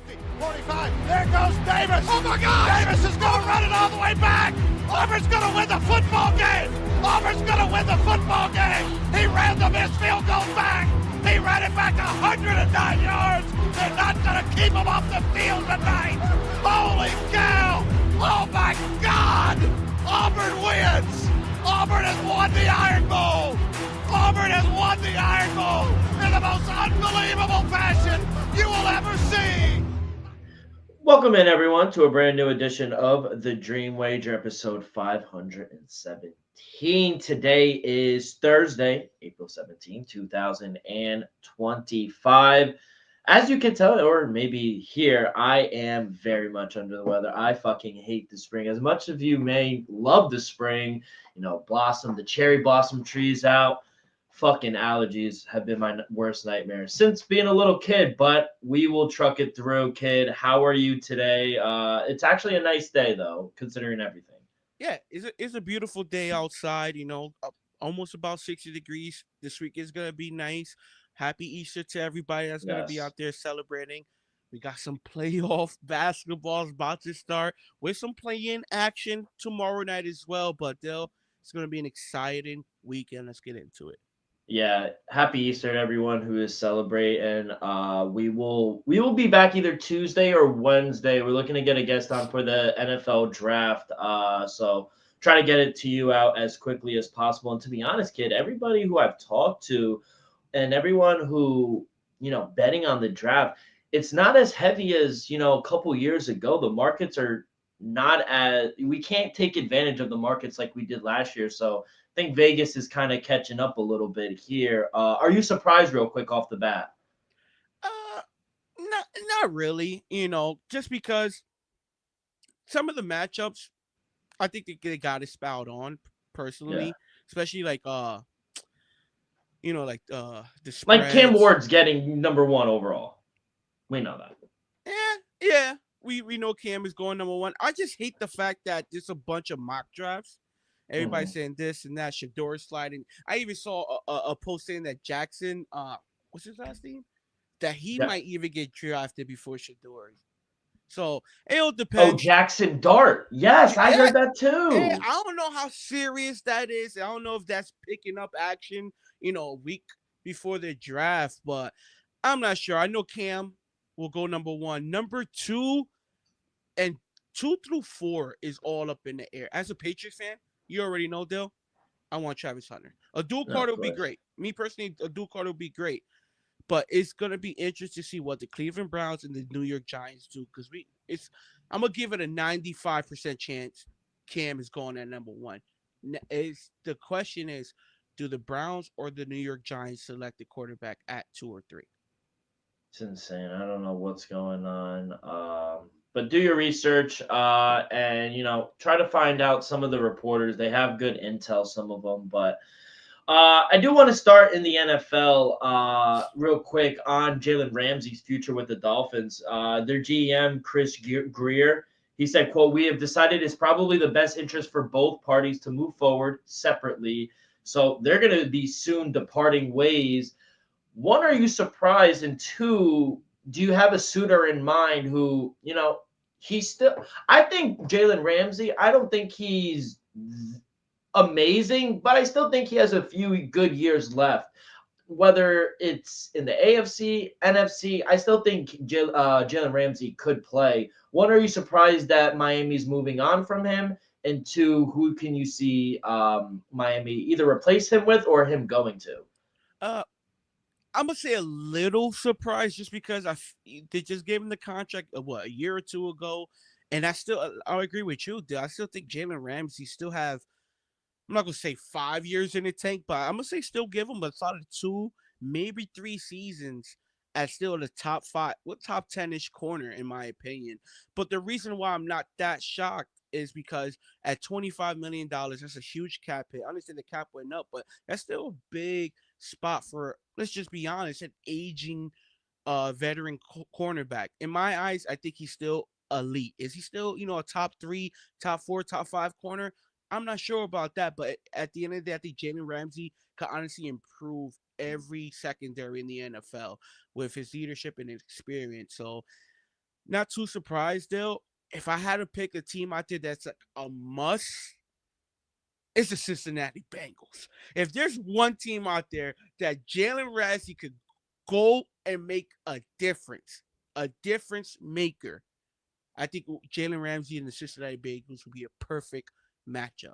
50, 45, there goes Davis. Oh my God! Davis is going to run it all the way back. Auburn's going to win the football game. Auburn's going to win the football game. He ran the missed field goal back. He ran it back 109 yards. They're not going to keep him off the field tonight. Holy cow! Oh my God! Auburn wins. Auburn has won the Iron Bowl. Auburn has won the Iron Bowl in the most unbelievable fashion you will ever see. Welcome in, everyone, to a brand new edition of The Dream Wager, episode 517. Today is Thursday, April 17, 2025. As you can tell, or maybe hear, I am very much under the weather. I fucking hate the spring. As much as you may love the spring, the cherry blossom trees out. Fucking allergies have been my worst nightmare since being a little kid, but we will truck it through, kid. How are you today? It's actually a nice day, though, considering everything. Yeah, it's a beautiful day outside, almost about 60 degrees. This week is going to be nice. Happy Easter to everybody that's going to be out there celebrating. We got some playoff basketballs about to start with some play-in action tomorrow night as well, but it's going to be an exciting weekend. Let's get into it. Yeah, happy Easter to everyone who is celebrating. We will be back either Tuesday or Wednesday. We're looking to get a guest on for the NFL draft. So try to get it to you out as quickly as possible. And to be honest, kid, everybody who I've talked to and everyone who, betting on the draft, it's not as heavy as, a couple years ago. The markets are not as, we can't take advantage of the markets like we did last year. So I think Vegas is kind of catching up a little bit here. Are you surprised real quick off the bat? Not really, just because some of the matchups, I think they got it spelled on personally, especially the spreads. Like Cam Ward's getting number one overall. We know that. Yeah. We know Cam is going number one. I just hate the fact that there's a bunch of mock drafts. Everybody saying this and that. Shador sliding. I even saw a post saying that Jackson, what's his last name? That he might even get drafted before Shador. So it all depends. Oh, Jackson Dart. Yes, I heard that too. I don't know how serious that is. I don't know if that's picking up action, a week before the draft, but I'm not sure. I know Cam will go number one. Number two and 2 through 4 is all up in the air. As a Patriots fan, you already know, Dill, I want Travis Hunter. A dual card would be great. Me personally, a dual card would be great. But it's going to be interesting to see what the Cleveland Browns and the New York Giants do. Because I'm going to give it a 95% chance Cam is going at number one. The question is, do the Browns or the New York Giants select the quarterback at 2 or 3? It's insane. I don't know what's going on. But do your research and, try to find out some of the reporters. They have good intel, some of them. But I do want to start in the NFL real quick on Jalen Ramsey's future with the Dolphins. Their GM, Chris Greer, he said, quote, "We have decided it's probably the best interest for both parties to move forward separately. So they're going to be soon departing ways." One, are you surprised? And two, do you have a suitor in mind who, he's still – I think Jalen Ramsey, I don't think he's amazing, but I still think he has a few good years left. Whether it's in the AFC, NFC, I still think Jalen Ramsey could play. One, are you surprised that Miami's moving on from him? And two, who can you see Miami either replace him with or him going to? I'm going to say a little surprised just because they just gave him the contract, a year or two ago. And I agree with you, dude. I still think Jalen Ramsey still have, I'm not going to say 5 years in the tank, but I'm going to say still give him a solid 2, maybe 3 seasons as still the top 5, top 10-ish corner, in my opinion. But the reason why I'm not that shocked is because at $25 million, that's a huge cap hit. I understand the cap went up, but that's still a big spot for, let's just be honest, an aging veteran cornerback. In my eyes, I think he's still elite. Is he still, a top 3, top 4, top 5 corner? I'm not sure about that, but at the end of the day, I think Jalen Ramsey could honestly improve every secondary in the NFL with his leadership and his experience. So Not too surprised, though. If I had to pick a team out there that's like a must, it's the Cincinnati Bengals. If there's one team out there that Jalen Ramsey could go and make a difference maker, I think Jalen Ramsey and the Cincinnati Bengals would be a perfect matchup.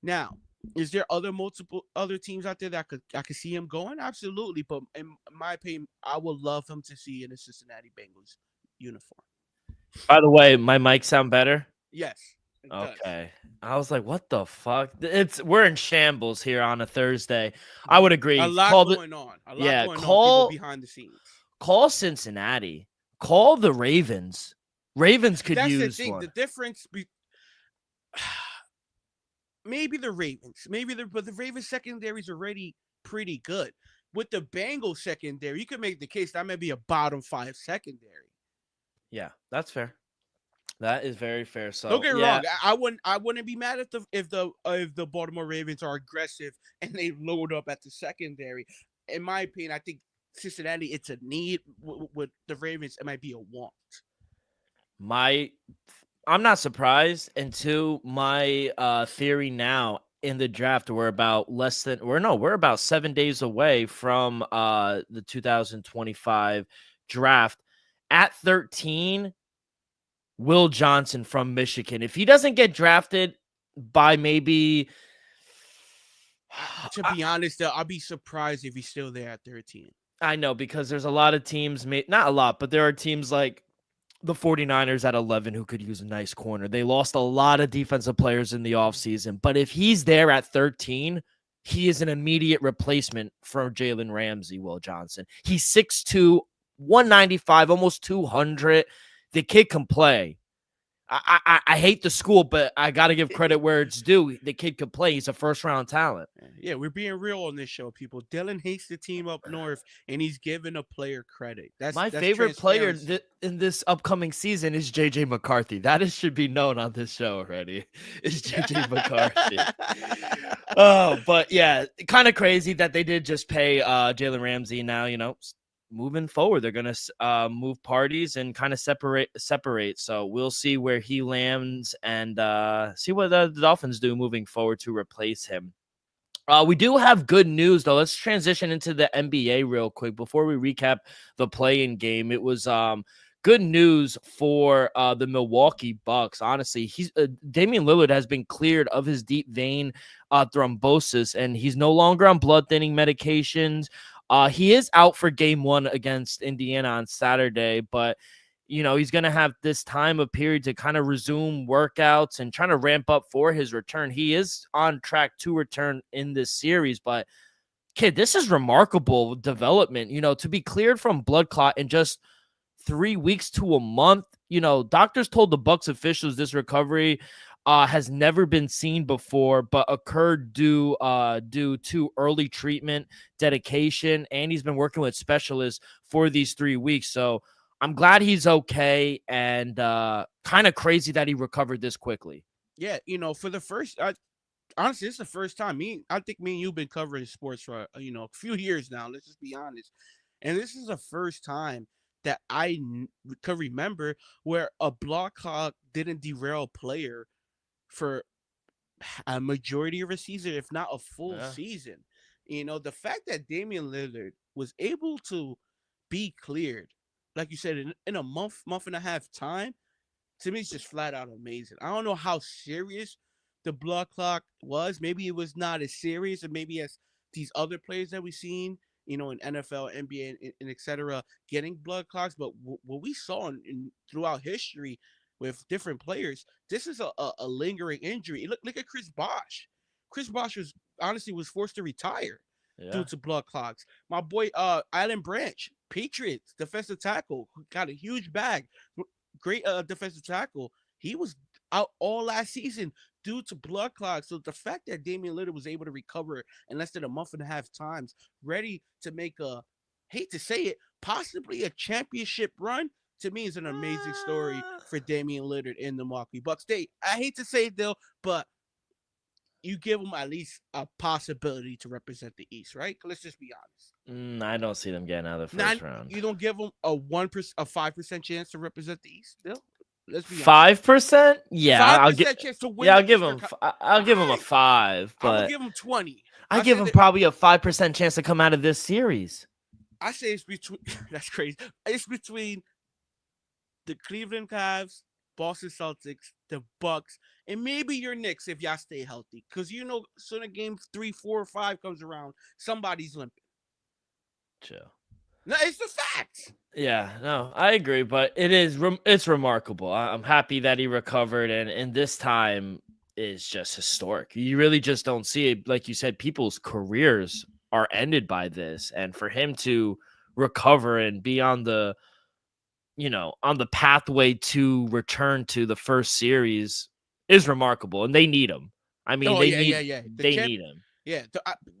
Now, is there multiple other teams out there that I could see him going? Absolutely, but in my opinion, I would love him to see in the Cincinnati Bengals uniform. By the way, my mic sound better? Yes, it does. Okay. I was like, what the fuck? We're in shambles here on a Thursday. I would agree. A lot going on. Yeah, people behind the scenes. Call Cincinnati. Call the Ravens. Ravens could That's use the thing. one. The difference maybe the Ravens. But the Ravens secondary is already pretty good. With the Bengals secondary, you can make the case that may be a bottom 5 secondary. Yeah, that's fair. That is very fair. So don't get me wrong. I wouldn't be mad if the Baltimore Ravens are aggressive and they load up at the secondary. In my opinion, I think Cincinnati, it's a need. With the Ravens, it might be a want. I'm not surprised. And two, my theory now in the draft, we're about 7 days away from the 2025 draft. At 13, Will Johnson from Michigan. If he doesn't get drafted by maybe, to be honest, I'll be surprised if he's still there at 13. I know, because there's a lot of teams, not a lot, but there are teams like the 49ers at 11 who could use a nice corner. They lost a lot of defensive players in the offseason, but if he's there at 13, he is an immediate replacement for Jalen Ramsey, Will Johnson. He's 6'2", 195, almost 200. The kid can play. I hate the school, but I got to give credit where it's due. The kid can play. He's a first-round talent. Yeah, we're being real on this show, people. Dylan hates the team up north, and he's giving a player credit. That's favorite player in this upcoming season is J.J. McCarthy. That should be known on this show already. Is J.J. McCarthy. Oh, but yeah, kind of crazy that they did just pay Jalen Ramsey. Now, moving forward, they're going to move parties and kind of separate. So we'll see where he lands and see what the Dolphins do moving forward to replace him. We do have good news, though. Let's transition into the NBA real quick before we recap the play-in game. It was good news for the Milwaukee Bucks. Honestly, Damian Lillard has been cleared of his deep vein thrombosis, and he's no longer on blood-thinning medications. He is out for game 1 against Indiana on Saturday, but he's going to have this time of period to kind of resume workouts and trying to ramp up for his return. He is on track to return in this series, but kid, this is remarkable development, to be cleared from blood clot in just 3 weeks to a month. Doctors told the Bucks officials this recovery has never been seen before, but occurred due to early treatment, dedication, and he's been working with specialists for these 3 weeks. So I'm glad he's okay, and kind of crazy that he recovered this quickly. Yeah, for the first, honestly, it's the first time. I think me and you've been covering sports for a few years now. Let's just be honest, and this is the first time that I can remember where a blood clot didn't derail a player for a majority of a season, if not a full season. The fact that Damian Lillard was able to be cleared, like you said, in a month and a half time, to me, it's just flat out amazing. I don't know how serious the blood clot was. Maybe it was not as serious, and maybe as these other players that we've seen, in NFL, NBA, and et cetera, getting blood clots. But what we saw throughout history with different players, this is a lingering injury. Look at Chris Bosh. Chris Bosh was forced to retire due to blood clots. My boy Alan Branch, Patriots defensive tackle, who got a huge bag, great defensive tackle. He was out all last season due to blood clots. So the fact that Damian Lillard was able to recover in less than a month and a half times, ready to make hate to say it, possibly a championship run, to me is an amazing story for Damian Lillard in the Milwaukee Bucks. I hate to say it, though, but you give them at least a possibility to represent the East, right? Let's just be honest. I don't see them getting out of the Not first round. you don't give them a 1%, a 5% chance to represent the East. Still, let's be honest. 5%? Yeah, I'll give. 5% chance to win. Yeah, I'll the give Eastern him. I'll give him a Alright, 5, I'm gonna but give them 20. I give say him that- probably a 5% chance to come out of this series. I say it's between. That's crazy. It's between the Cleveland Cavs, Boston Celtics, the Bucks, and maybe your Knicks if y'all stay healthy. Because soon as game 3, 4, or 5 comes around, somebody's limping. Chill. No, it's the facts. Yeah, no, I agree, but it's remarkable. I'm happy that he recovered, and this time is just historic. You really just don't see it. Like you said, people's careers are ended by this, and for him to recover and be on the pathway to return to the first series is remarkable, and they need him. I mean, Oh yeah. They need him. Yeah,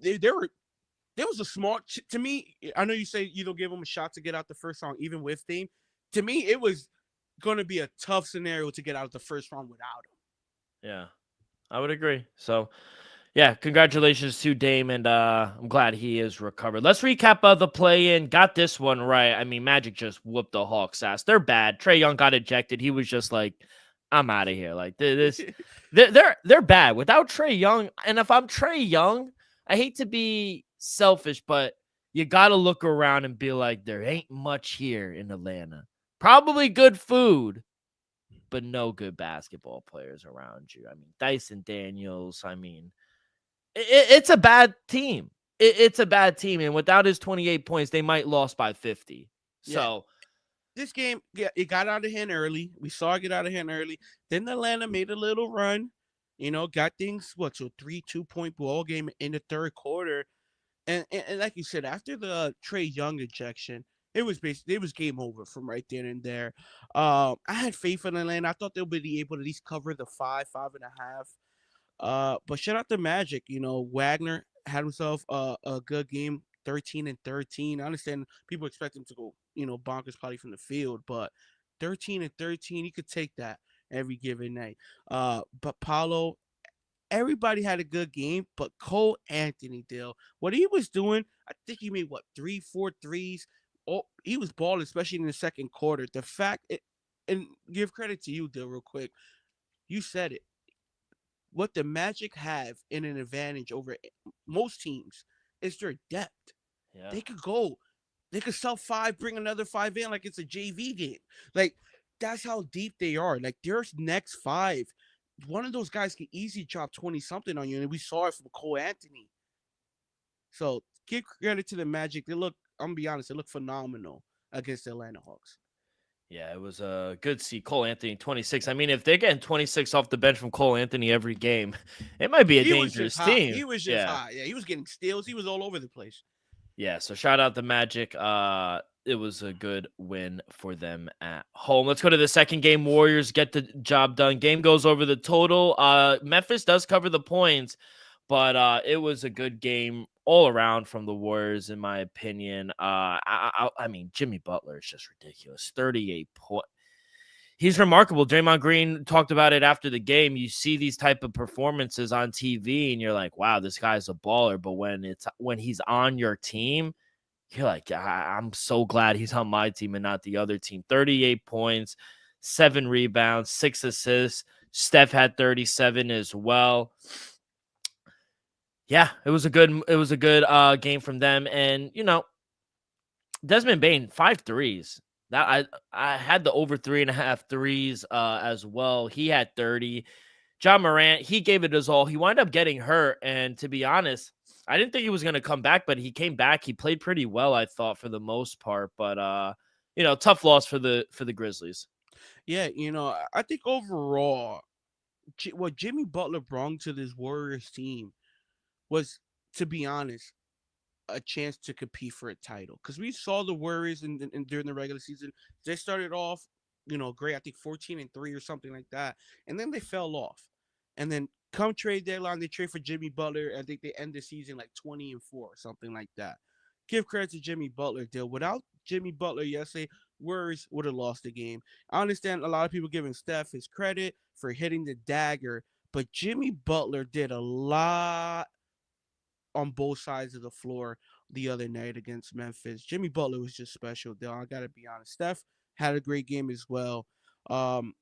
there was a small to me. I know you say you don't give him a shot to get out the first round, even with Dame. To me, it was going to be a tough scenario to get out of the first round without him. Yeah, I would agree. So, yeah, congratulations to Dame, and I'm glad he is recovered. Let's recap the play-in. Got this one right. I mean, Magic just whooped the Hawks' ass. They're bad. Trae Young got ejected. He was just like, I'm out of here. Like this, they're bad without Trae Young. And if I'm Trae Young, I hate to be selfish, but you got to look around and be like, there ain't much here in Atlanta. Probably good food, but no good basketball players around you. I mean, Dyson Daniels. I mean, it's a bad team. It's a bad team, and without his 28 points, they might lost by 50. So this game, yeah, it got out of hand early. We saw it get out of hand early. Then Atlanta made a little run. Got things to a 3-2-point ball game in the third quarter. And like you said, after the Trae Young ejection, it was game over from right then and there. I had faith in Atlanta. I thought they'll be able to at least cover the 5.5. But shout out to Magic. Wagner had himself a good game, 13-13. I understand people expect him to go, bonkers probably from the field, but 13-13, he could take that every given night. But Paulo, everybody had a good game, but Cole Anthony, what he was doing, I think he made 3, 4 threes. Oh, he was balling, especially in the second quarter. The fact, and give credit to you, Dill, real quick. You said it. What the Magic have in an advantage over most teams is their depth. yeah. They could go. They could sell 5, bring another 5 in like it's a JV game. Like, that's how deep they are. Like, their next 5, one of those guys can easily drop 20-something on you, and we saw it from Cole Anthony. So, give credit to the Magic. I'm going to be honest, they look phenomenal against the Atlanta Hawks. Yeah, it was a good see. Cole Anthony, 26. I mean, if they're getting 26 off the bench from Cole Anthony every game, it might be a dangerous team. He was just hot. Yeah, he was getting steals. He was all over the place. Yeah, so shout out to Magic. It was a good win for them at home. Let's go to the second game. Warriors get the job done. Game goes over the total. Memphis does cover the points, but it was a good game all around from the Warriors, in my opinion. I mean, Jimmy Butler is just ridiculous. 38 points. He's remarkable. Draymond Green talked about it after the game. You see these type of performances on TV, and you're like, wow, this guy's a baller. But when he's on your team, you're like, I'm so glad he's on my team and not the other team. 38 points, 7 rebounds, 6 assists. Steph had 37 as well. Yeah, it was a good game from them. And, Desmond Bane, 5 threes. That I had the over 3.5 threes as well. He had 30. John Morant, he gave it his all. He wound up getting hurt. And to be honest, I didn't think he was going to come back, but he came back. He played pretty well, I thought, for the most part. But, tough loss for the Grizzlies. Yeah, I think overall, what Jimmy Butler brought to this Warriors team was, to be honest, a chance to compete for a title. Because we saw the Warriors during the regular season. They started off, great. I think 14-3 or something like that. And then they fell off. And then come trade deadline, they trade for Jimmy Butler. I think they end the season like 20-4 or something like that. Give credit to Jimmy Butler, Without Jimmy Butler yesterday, Warriors would have lost the game. I understand a lot of people giving Steph his credit for hitting the dagger, but Jimmy Butler did a lot on both sides of the floor the other night against Memphis. Jimmy Butler was just special, though. I got to be honest. Steph had a great game as well. Um,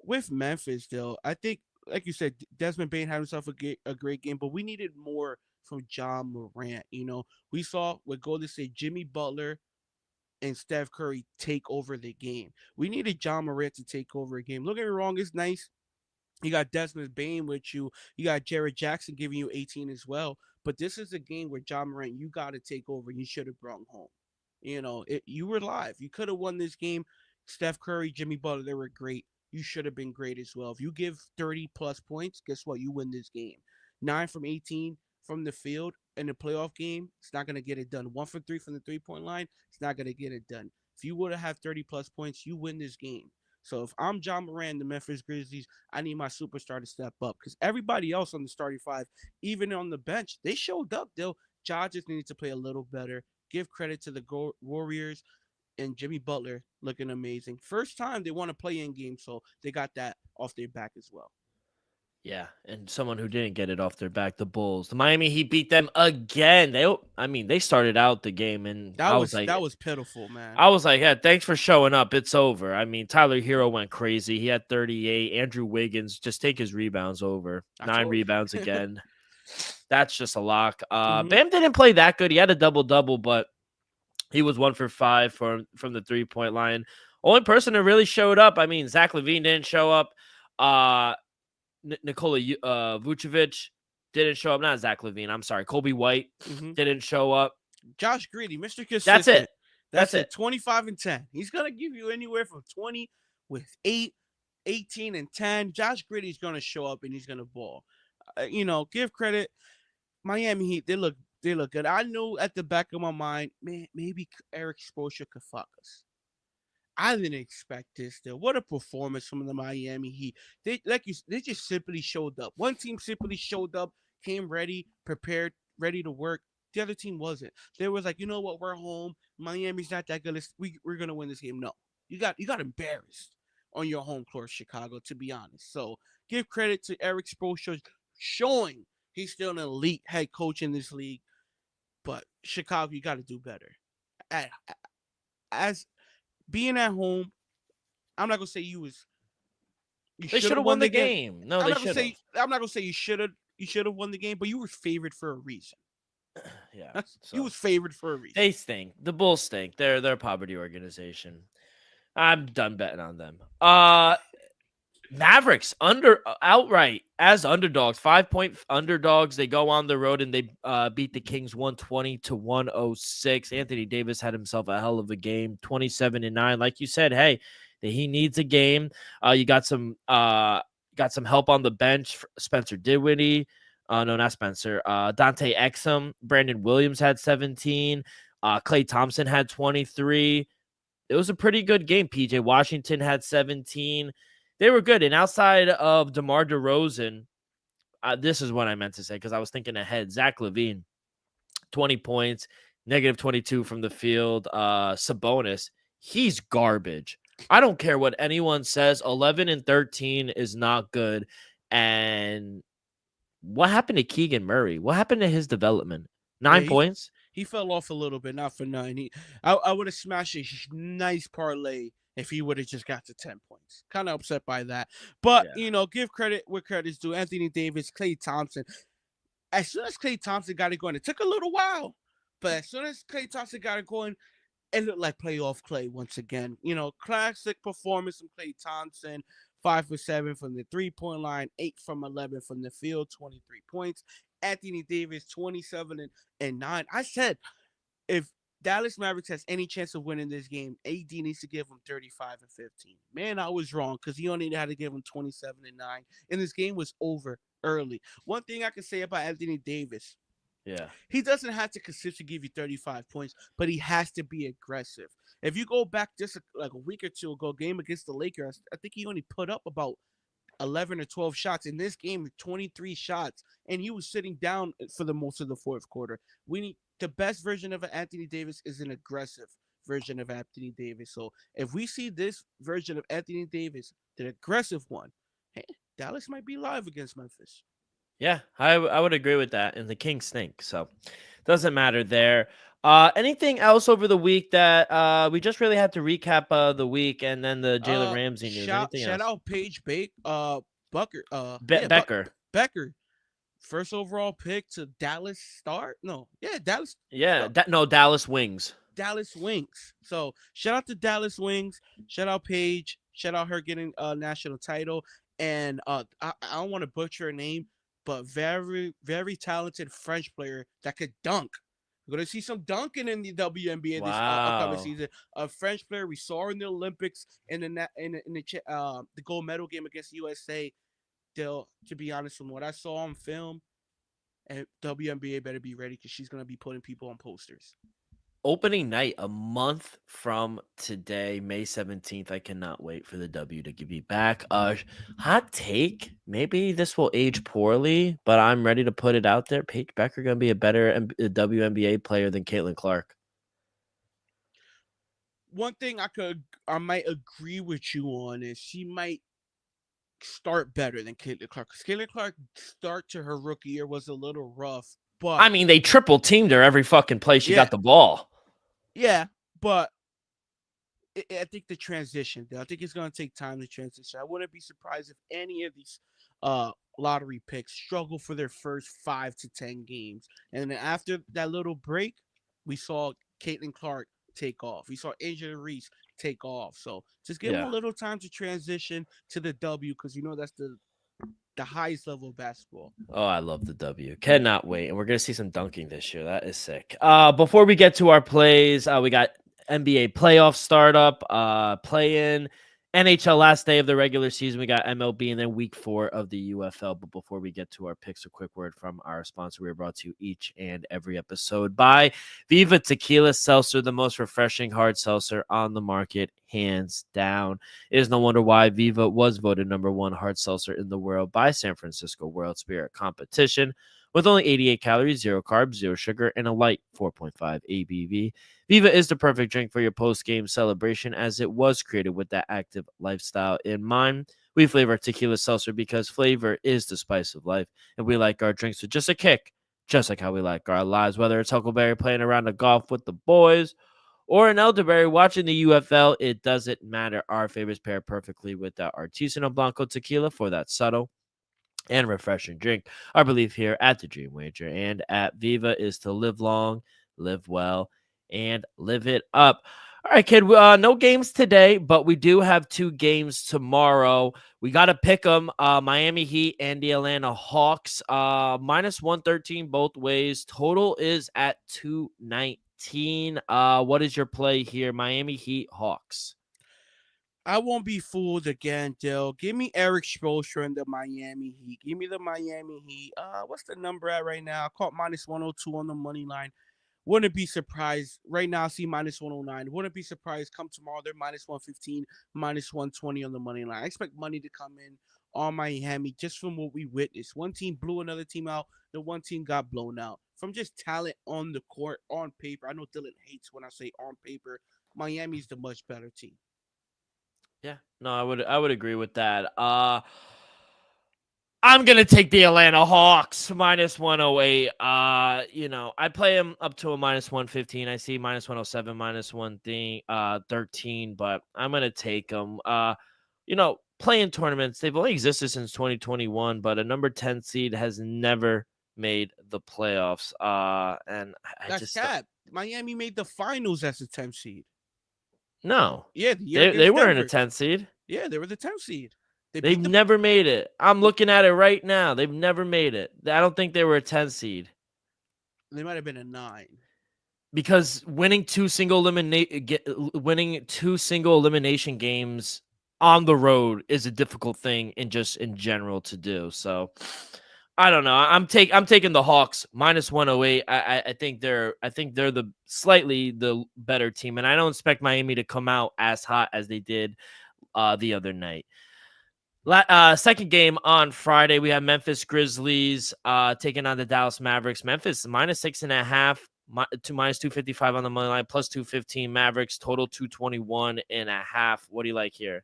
with Memphis, though, I think, like you said, Desmond Bain had himself a great game, but we needed more from John Morant. We saw with Golden State, Jimmy Butler and Steph Curry take over the game. We needed John Morant to take over a game. Don't get me wrong, it's nice. You got Desmond Bain with you. You got Jared Jackson giving you 18 as well. But this is a game where John Morant, you got to take over. You should have brought him home. You were live. You could have won this game. Steph Curry, Jimmy Butler, they were great. You should have been great as well. If you give 30 plus points, guess what? You win this game. 9 from 18 from the field in the playoff game, it's not going to get it done. 1 for 3 from the 3-point line, it's not going to get it done. If you would have had 30 plus points, you win this game. So if I'm John Moran, the Memphis Grizzlies, I need my superstar to step up because everybody else on the starting five, even on the bench, they showed up. Ja just needed to play a little better. Give credit to the Warriors and Jimmy Butler looking amazing. First time they want to play in game, so they got that off their back as well. Yeah, and someone who didn't get it off their back, the Bulls. The Miami Heat beat them again. They started out the game, and that was pitiful, man. I was like, yeah, thanks for showing up. It's over. I mean, Tyler Hero went crazy. He had 38. Andrew Wiggins, just take his rebounds over. 9 rebounds again. That's just a lock. Bam didn't play that good. He had a double-double, but he was 1 for 5 from the 3-point line. Only person that really showed up, I mean, Zach LaVine didn't show up. Nikola Vucevic didn't show up. Not Zach LaVine. I'm sorry. Kobe White didn't show up. Josh Giddey, Mr. Consistent. That's it. That's it. 25 and 10. He's going to give you anywhere from 20 with 8, 18 and 10. Josh Giddey's going to show up and he's going to ball. Give credit. Miami Heat, they look good. I knew at the back of my mind, man, maybe Eric Spoelstra could fuck us. I didn't expect this. Though. What a performance from the Miami Heat. They just simply showed up. One team simply showed up, came ready, prepared, ready to work. The other team wasn't. They was like, you know what, we're home. Miami's not that good. We're gonna win this game. No, you got embarrassed on your home court, Chicago. To be honest, so give credit to Eric Spoelstra showing he's still an elite head coach in this league. But Chicago, you got to do better. As being at home, I'm not gonna say they should have won the game. No, they should have. I'm not gonna say you should have won the game, but you were favored for a reason. Yeah, you was favored for a reason. They stink. The Bulls stink. They're a poverty organization. I'm done betting on them. Mavericks outright as underdogs, 5-point underdogs. They go on the road and they beat the Kings 120-106. Anthony Davis had himself a hell of a game, 27-9. Like you said, hey, he needs a game. You got some help on the bench. Spencer Dinwiddie, no, not Spencer. Dante Exum, Brandon Williams had 17. Klay Thompson had 23. It was a pretty good game. PJ Washington had 17. They were good. And outside of DeMar DeRozan, this is what I meant to say because I was thinking ahead. Zach LaVine, 20 points, negative 22 from the field. Sabonis, he's garbage. I don't care what anyone says. 11 and 13 is not good. And what happened to Keegan Murray? What happened to his development? 9 points? He fell off a little bit, not for 9. I would have smashed a nice parlay if he would have just got to 10 points. Kind of upset by that. But, give credit where credit's due. Anthony Davis, Klay Thompson. As soon as Klay Thompson got it going, it took a little while. But as soon as Klay Thompson got it going, it looked like playoff Klay once again. Classic performance from Klay Thompson. 5 for 7 from the 3-point line, 8 from 11 from the field, 23 points. Anthony Davis, 27 and 9. I said, if Dallas Mavericks has any chance of winning this game, AD needs to give him 35 and 15. Man, I was wrong because he only had to give him 27 and 9. And this game was over early. One thing I can say about Anthony Davis, he doesn't have to consistently give you 35 points, but he has to be aggressive. If you go back just like a week or two ago, game against the Lakers, I think he only put up about 11 or 12 shots. In this game, 23 shots, and he was sitting down for the most of the fourth quarter. We need the best version of Anthony Davis is an aggressive version of Anthony Davis. So if we see this version of Anthony Davis, the aggressive one, hey, Dallas might be live against Memphis. Yeah, I would agree with that. And the Kings stink, so doesn't matter there. Anything else over the week that we just really had to recap the week and then the Jalen Ramsey news? Anything Shout else? out Paige Bucker. Becker. Becker. First overall pick to Dallas start. No, yeah, Dallas. Yeah, No, Dallas Wings. Dallas Wings. So shout out to Dallas Wings. Shout out Paige. Shout out her getting a national title. And I don't want to butcher her name, but very, very talented French player that could dunk. We're gonna see some dunking in the WNBA this upcoming Wow. season. A French player we saw in the Olympics in the gold medal game against USA. To be honest, from what I saw on film, and WNBA better be ready because she's gonna be putting people on posters. Opening night a month from today, May 17th. I cannot wait for the W to be back. Hot take. Maybe this will age poorly, but I'm ready to put it out there. Paige Becker going to be a better WNBA player than Caitlin Clark. One thing I might agree with you on is she might start better than Caitlin Clark. Because Caitlin Clark's start to her rookie year was a little rough, but I mean, they triple teamed her every fucking play she got the ball. Yeah, but I think the transition. I think it's going to take time to transition. I wouldn't be surprised if any of these lottery picks struggle for their first 5 to 10 games, and then after that little break, we saw Caitlin Clark take off. We saw Angela Reese take off. So just give them a little time to transition to the W because that's the highest level of basketball. Oh, I love the W. Cannot wait. And we're going to see some dunking this year. That is sick. Before we get to our plays, we got NBA playoff startup, play-in, NHL last day of the regular season. We got MLB and then week 4 of the UFL. But before we get to our picks, a quick word from our sponsor. We are brought to you each and every episode by Viva Tequila Seltzer, the most refreshing hard seltzer on the market, hands down. It is no wonder why Viva was voted #1 hard seltzer in the world by San Francisco World Spirit Competition. With only 88 calories, 0 carbs, 0 sugar, and a light 4.5 ABV, Viva is the perfect drink for your post-game celebration as it was created with that active lifestyle in mind. We flavor tequila seltzer because flavor is the spice of life, and we like our drinks with just a kick, just like how we like our lives. Whether it's Huckleberry playing around the golf with the boys or an elderberry watching the UFL, it doesn't matter. Our favorites pair perfectly with that Artisanal Blanco tequila for that subtle and refreshing drink. Our belief here at the Dream Wager and at Viva is to live long, live well, and live it up. All right, kid. No games today, but we do have 2 games tomorrow. We got to pick them. Miami Heat and the Atlanta Hawks. -113 both ways. Total is at 219. What is your play here? Miami Heat, Hawks. I won't be fooled again, Dill. Give me Eric Spoelstra and the Miami Heat. Give me the Miami Heat. What's the number at right now? I caught -102 on the money line. Wouldn't be surprised. Right now, I see -109. Wouldn't be surprised. Come tomorrow, they're -115, -120 on the money line. I expect money to come in on Miami just from what we witnessed. One team blew another team out. The one team got blown out. From just talent on the court, on paper. I know Dylan hates when I say on paper. Miami's the much better team. Yeah, no, I would agree with that. I'm gonna take the Atlanta Hawks -108. I play them up to a -115. I see -107, -113, but I'm gonna take them. Playing tournaments, they've only existed since 2021, but a number 10 seed has never made the playoffs. And That's cap. Miami made the finals as a 10 seed. No. Yeah, they weren't a 10 seed. Yeah, they were the 10 seed. They've never made it. I'm looking at it right now. They've never made it. I don't think they were a 10 seed. They might have been a 9. Because winning 2 single elimination games on the road is a difficult thing in general to do. So I don't know. I'm taking the Hawks -108. I think they're the slightly the better team, and I don't expect Miami to come out as hot as they did the other night. Second game on Friday, we have Memphis Grizzlies taking on the Dallas Mavericks. Memphis -6.5 to -255 on the money line, +215 Mavericks, total 221.5. What do you like here?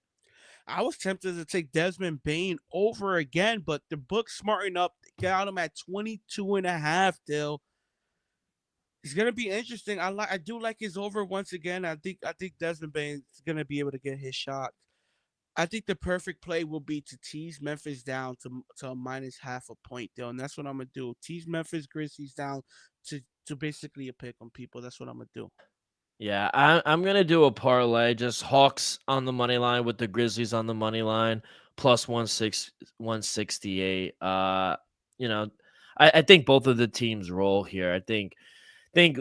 I was tempted to take Desmond Bain over again, but the book smarting up got him at 22.5. Dill. It's gonna be interesting. I do like his over once again. I think Desmond Bain is gonna be able to get his shot. I think the perfect play will be to tease Memphis down to a minus half a point, though, and that's what I'm gonna do. Tease Memphis Grizzlies down to basically a pick on people. That's what I'm gonna do. Yeah, I'm gonna do a parlay, just Hawks on the money line with the Grizzlies on the money line, plus 168. You know, I think both of the teams roll here. I think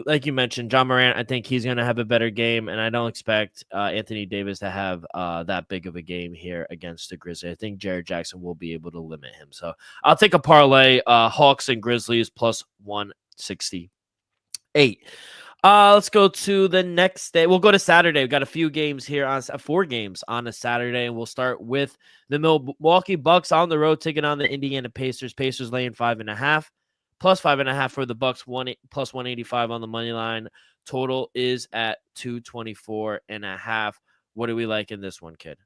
like you mentioned, John Morant, I think he's gonna have a better game, and I don't expect Anthony Davis to have that big of a game here against the Grizzlies. I think Jared Jackson will be able to limit him. So I'll take a parlay, Hawks and Grizzlies plus 168. Let's go to the next day. We'll go to Saturday. We've got a few games here on 4 games on a Saturday, and we'll start with the Milwaukee Bucks on the road taking on the Indiana Pacers. Pacers laying 5.5, plus 5.5 for the Bucks. Plus 185 on the money line. Total is at 224.5. What do we like in this one, kid?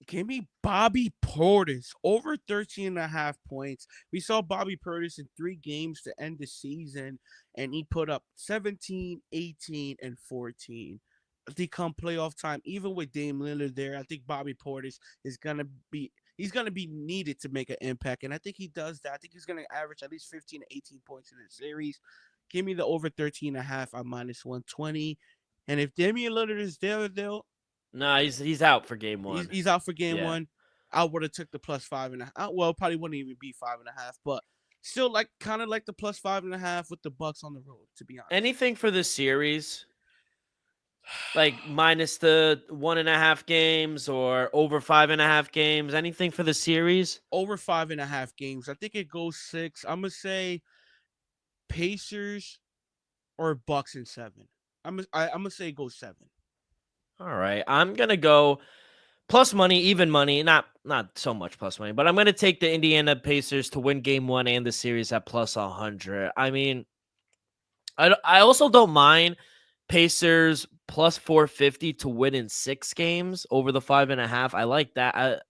Give me Bobby Portis over 13.5 points. We saw Bobby Portis in 3 games to end the season, and he put up 17, 18, and 14. The come playoff time, even with Dame Lillard there, I think Bobby Portis is he's gonna be needed to make an impact, and I think he does that. I think he's gonna average at least 15 to 18 points in the series. Give me the over 13.5 on minus 120. And if Damian Lillard is there, they'll No, he's out for game one. He's out for game Yeah. one. I would have took the plus 5.5. Well, probably wouldn't even be 5.5, but still kind of like the plus 5.5 with the Bucks on the road. To be honest, Anything for the series? Like minus the 1.5 games or over 5.5 games? Anything for the series? over 5.5 games. I think it goes 6. I'm gonna say Pacers or Bucks in 7. I'm gonna say it goes 7. All right, I'm gonna go plus money, even money. Not so much plus money, but I'm gonna take the Indiana Pacers to win game 1 and the series at plus 100. I mean, I also don't mind Pacers plus 450 to win in 6 games over the 5.5. I like that.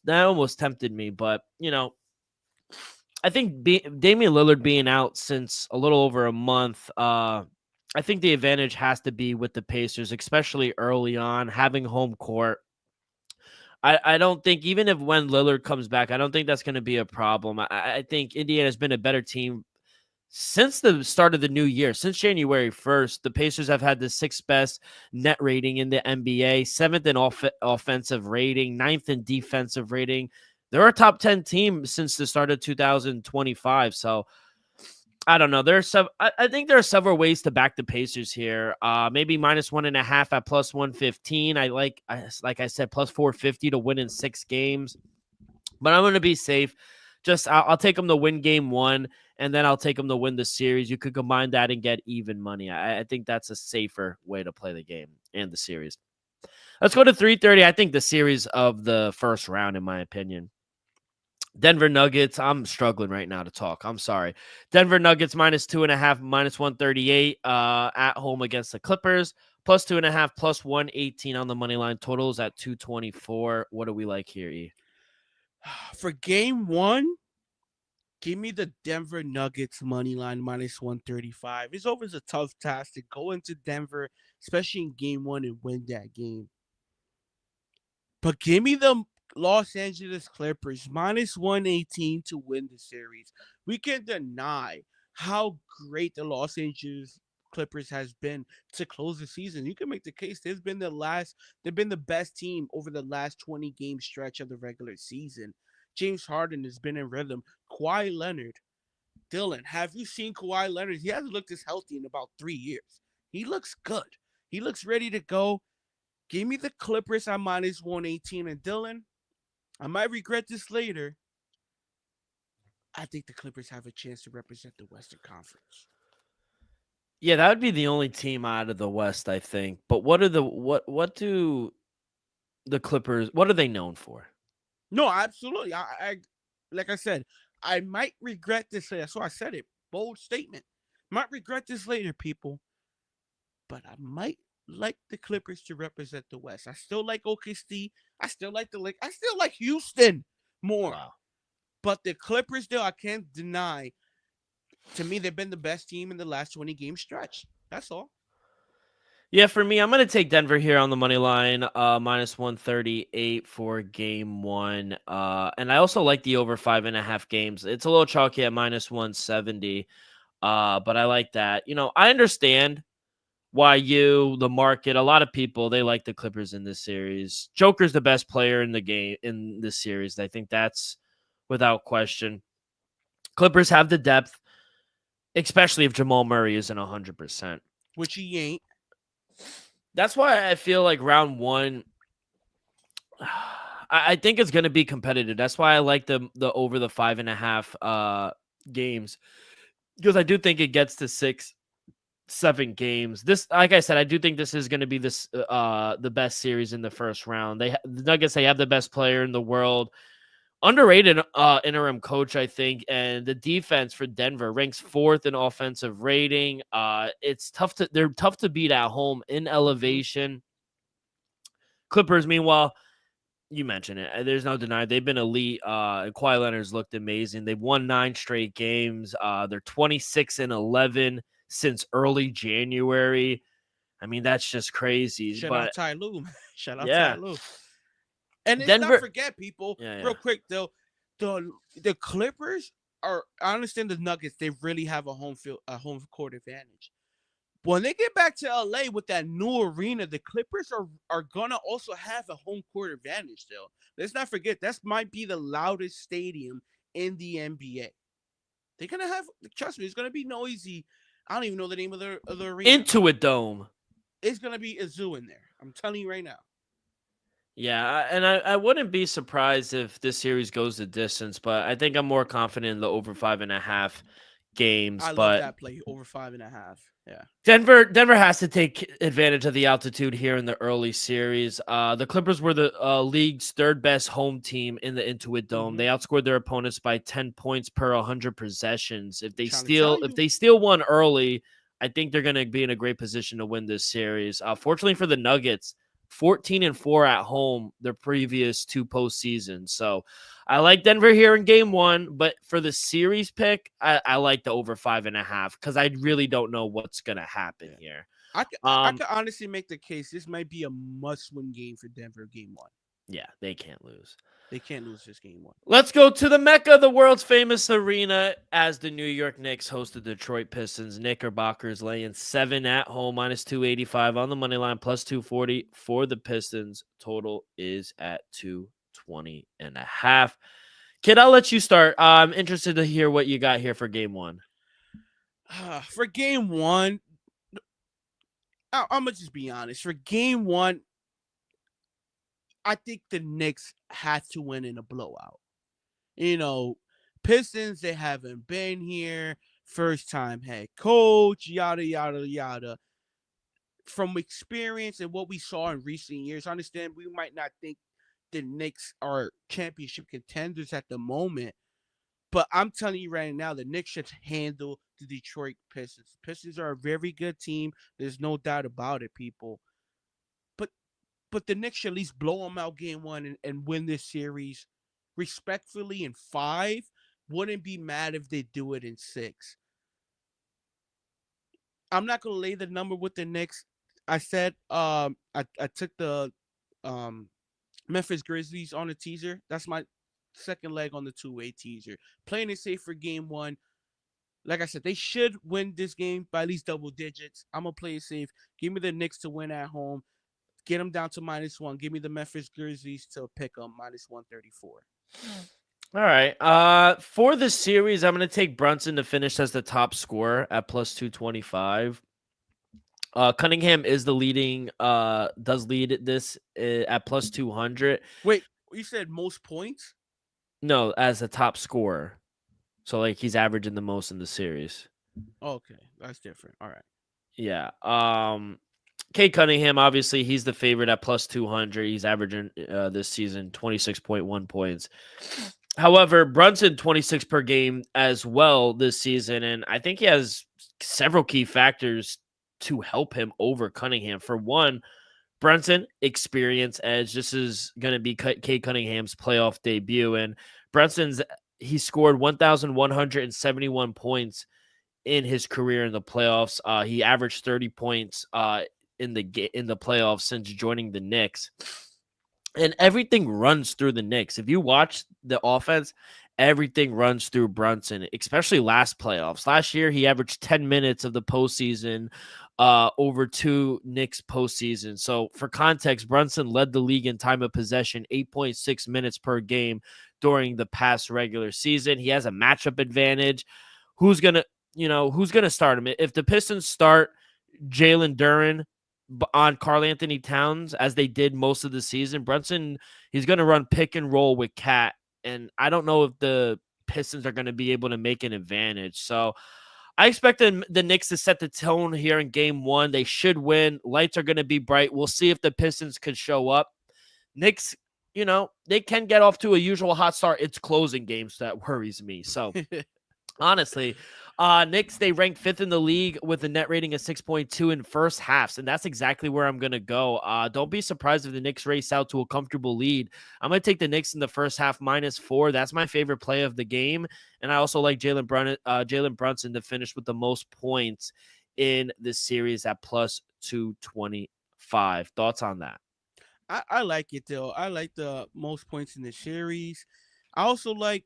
That almost tempted me, but I think Damian Lillard being out since a little over a month, I think the advantage has to be with the Pacers, especially early on, having home court. I don't think, even if when Lillard comes back, I don't think that's going to be a problem. I think Indiana's been a better team since the start of the new year. Since January 1st, the Pacers have had the 6th best net rating in the NBA, 7th in offensive rating, 9th in defensive rating. They're a top 10 team since the start of 2025. So I don't know. I think there are several ways to back the Pacers here. Maybe minus 1.5 at plus 115. Like I said, plus 450 to win in 6 games. But I'm going to be safe. I'll take them to win game 1, and then I'll take them to win the series. You could combine that and get even money. I think that's a safer way to play the game and the series. Let's go to 3:30. I think the series of the first round, in my opinion. Denver Nuggets. I'm struggling right now to talk. I'm sorry. Denver Nuggets minus 2.5, minus 138 at home against the Clippers. Plus 2.5, plus 118 on the money line. Totals at 224. What do we like here, E? For game 1, give me the Denver Nuggets money line minus 135. It's always a tough task to go into Denver, especially in game 1, and win that game. But give me the Los Angeles Clippers minus 118 to win the series. We can't deny how great the Los Angeles Clippers has been to close the season. You can make the case they've been the best team over the last 20 game stretch of the regular season. James Harden has been in rhythm. Kawhi Leonard. Dylan, have you seen Kawhi Leonard? He hasn't looked this healthy in about 3 years. He looks good. He looks ready to go. Give me the Clippers at minus 118. And Dylan, I might regret this later. I think the Clippers have a chance to represent the Western Conference. Yeah, that would be the only team out of the West, I think. But what do the Clippers, what are they known for? No, absolutely. I like I said, I might regret this later. So I said it. Bold statement. Might regret this later, people. But I might like the Clippers to represent the West. I still like OKC. I still like the Lakers. I still like Houston more. Wow. But the Clippers, though, I can't deny. To me, they've been the best team in the last 20 game stretch. That's all. Yeah, for me, I'm going to take Denver here on the money line, minus 138 for game one. And I also like the over 5.5 games. It's a little chalky at minus 170, but I like that. I understand why the market, a lot of people, they like the Clippers in this series. Joker's the best player in the game in this series. I think that's without question. Clippers have the depth, especially if Jamal Murray isn't 100%. Which he ain't. That's why I feel like round one, I think it's going to be competitive. That's why I like the over the 5.5 games, because I do think it gets to 6-7 games. This, like I said, I do think this is going to be the best series in the first round. The Nuggets, they have the best player in the world. Underrated interim coach, I think, and the defense for Denver ranks 4th in offensive rating. They're tough to beat at home in elevation. Clippers, meanwhile, you mentioned it. There's no denying they've been elite. Kawhi Leonard's looked amazing. They've won 9 straight games. They're 26-11 since early January. I mean, that's just crazy. Shout out Ty Lue. Shout out Yeah. Ty Lue. And let's Denver, not forget, people, Yeah. real quick, though, the Clippers are, I understand the Nuggets, they really have a home court advantage. When they get back to LA with that new arena, the Clippers are gonna also have a home court advantage still. Let's not forget, that might be the loudest stadium in the NBA. They're gonna have, trust me, it's gonna be noisy. I don't even know the name of the arena. Intuit Dome. It's gonna be a zoo in there. I'm telling you right now. Yeah, and I wouldn't be surprised if this series goes the distance, but I think I'm more confident in the over 5.5 games. I but love that play, over 5.5. Yeah. Denver has to take advantage of the altitude here in the early series. The Clippers were the league's 3rd best home team in the Intuit Dome. Mhm. They outscored their opponents by 10 points per 100 possessions. If they Trying to tell steal one early, I think they're going to be in a great position to win this series. Fortunately for the Nuggets, 14-4 at home their previous 2 postseasons. So I like Denver here in game one, but for the series pick, I like the over 5.5 because I really don't know what's going to happen here. I could honestly make the case this might be a must-win game for Denver game one. Yeah, they can't lose. They can't lose this game one. Let's go to the Mecca, the world's famous arena, as the New York Knicks host the Detroit Pistons. Knickerbockers laying 7 at home, minus 285 on the money line, plus 240 for the Pistons. Total is at 220.5. Kid, I'll let you start. I'm interested to hear what you got here for game one. For game one, I'm going to just be honest. For game one, I think the Knicks had to win in a blowout. Pistons, they haven't been here. First time head coach, yada, yada, yada. From experience and what we saw in recent years, I understand we might not think the Knicks are championship contenders at the moment. But I'm telling you right now, the Knicks should handle the Detroit Pistons. Pistons are a very good team. There's no doubt about it, people. But the Knicks should at least blow them out game one and win this series respectfully in 5. Wouldn't be mad if they do it in 6. I'm not going to lay the number with the Knicks. I said I took the Memphis Grizzlies on the teaser. That's my second leg on the 2-way teaser. Playing it safe for game one. Like I said, they should win this game by at least double digits. I'm going to play it safe. Give me the Knicks to win at home. Get them down to -1. Give me the Memphis Grizzlies to pick them -134. All right. For the series, I'm going to take Brunson to finish as the top scorer at plus 225. Cunningham is the leading, does lead this at plus 200. Wait, you said most points? No, as a top scorer. So, like, he's averaging the most in the series. Okay, that's different. All right. Yeah. Kate Cunningham, obviously, he's the favorite at plus 200. He's averaging this season 26.1 points. However, Brunson 26 per game as well this season, and I think he has several key factors to help him over Cunningham. For one, Brunson, experience edge. This is going to be Cade Cunningham's playoff debut. And he scored 1,171 points in his career in the playoffs. He averaged 30 points in the playoffs since joining the Knicks. And everything runs through the Knicks. If you watch the offense, everything runs through Brunson, especially last playoffs. Last year, he averaged 10 minutes of the postseason over 2 Knicks postseason. So for context, Brunson led the league in time of possession, 8.6 minutes per game during the past regular season. He has a matchup advantage. Who's going to start him? If the Pistons start Jalen Duren on Karl Anthony Towns, as they did most of the season, Brunson, he's going to run pick and roll with Cat. And I don't know if the Pistons are going to be able to make an advantage. So I expect the Knicks to set the tone here in game 1. They should win. Lights are going to be bright. We'll see if the Pistons can show up. Knicks, they can get off to a usual hot start. It's closing games that worries me. So honestly, Knicks, they rank 5th in the league with a net rating of 6.2 in first halves, and that's exactly where I'm going to go. Don't be surprised if the Knicks race out to a comfortable lead. I'm going to take the Knicks in the first half -4. That's my favorite play of the game, and I also like Jalen Brunson to finish with the most points in this series at +225. Thoughts on that? I like it though. I like the most points in the series. I also like,